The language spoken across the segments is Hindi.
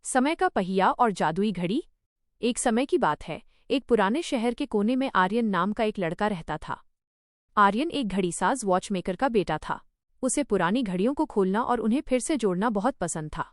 समय का पहिया और जादुई घड़ी। एक समय की बात है, एक पुराने शहर के कोने में आर्यन नाम का एक लड़का रहता था। आर्यन एक घड़ीसाज वॉचमेकर का बेटा था। उसे पुरानी घड़ियों को खोलना और उन्हें फिर से जोड़ना बहुत पसंद था।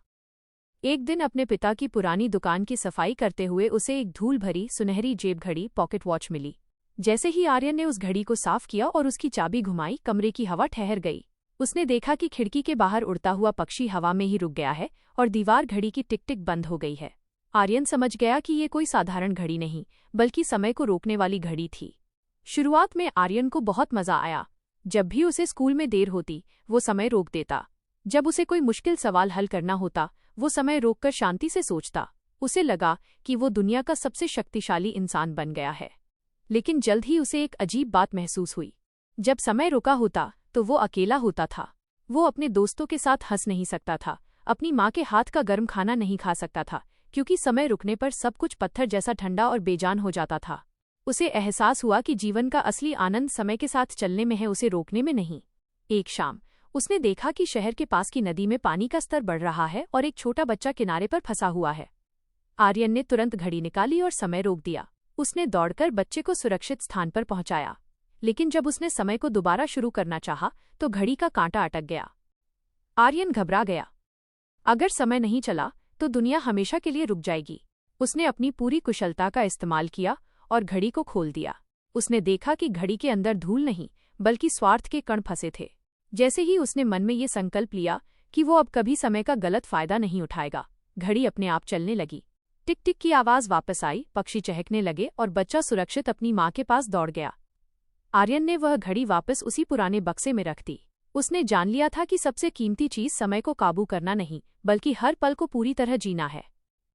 एक दिन अपने पिता की पुरानी दुकान की सफाई करते हुए उसे एक धूल भरी सुनहरी जेब घड़ी पॉकेट वॉच मिली। जैसे ही आर्यन ने उस घड़ी को साफ किया और उसकी चाबी घुमाई, कमरे की हवा ठहर गई। उसने देखा कि खिड़की के बाहर उड़ता हुआ पक्षी हवा में ही रुक गया है और दीवार घड़ी की टिक टिक बंद हो गई है। आर्यन समझ गया कि ये कोई साधारण घड़ी नहीं, बल्कि समय को रोकने वाली घड़ी थी। शुरुआत में आर्यन को बहुत मजा आया। जब भी उसे स्कूल में देर होती, वो समय रोक देता। जब उसे कोई मुश्किल सवाल हल करना होता, वो समय रोककर शांति से सोचता। उसे लगा कि वो दुनिया का सबसे शक्तिशाली इंसान बन गया है। लेकिन जल्द ही उसे एक अजीब बात महसूस हुई। जब समय रुका होता तो वो अकेला होता था। वो अपने दोस्तों के साथ हंस नहीं सकता था, अपनी माँ के हाथ का गर्म खाना नहीं खा सकता था, क्योंकि समय रुकने पर सब कुछ पत्थर जैसा ठंडा और बेजान हो जाता था। उसे एहसास हुआ कि जीवन का असली आनंद समय के साथ चलने में है, उसे रोकने में नहीं। एक शाम उसने देखा कि शहर के पास की नदी में पानी का स्तर बढ़ रहा है और एक छोटा बच्चा किनारे पर फंसा हुआ है। आर्यन ने तुरंत घड़ी निकाली और समय रोक दिया। उसने दौड़कर बच्चे को सुरक्षित स्थान पर पहुंचाया। लेकिन जब उसने समय को दोबारा शुरू करना चाहा, तो घड़ी का कांटा अटक गया। आर्यन घबरा गया। अगर समय नहीं चला तो दुनिया हमेशा के लिए रुक जाएगी। उसने अपनी पूरी कुशलता का इस्तेमाल किया और घड़ी को खोल दिया। उसने देखा कि घड़ी के अंदर धूल नहीं, बल्कि स्वार्थ के कण फंसे थे। जैसे ही उसने मन में ये संकल्प लिया कि वो अब कभी समय का गलत फायदा नहीं उठाएगा, घड़ी अपने आप चलने लगी। टिक टिक की आवाज वापस आई, पक्षी चहकने लगे और बच्चा सुरक्षित अपनी माँ के पास दौड़ गया। आर्यन ने वह घड़ी वापस उसी पुराने बक्से में रख दी। उसने जान लिया था कि सबसे कीमती चीज समय को काबू करना नहीं, बल्कि हर पल को पूरी तरह जीना है।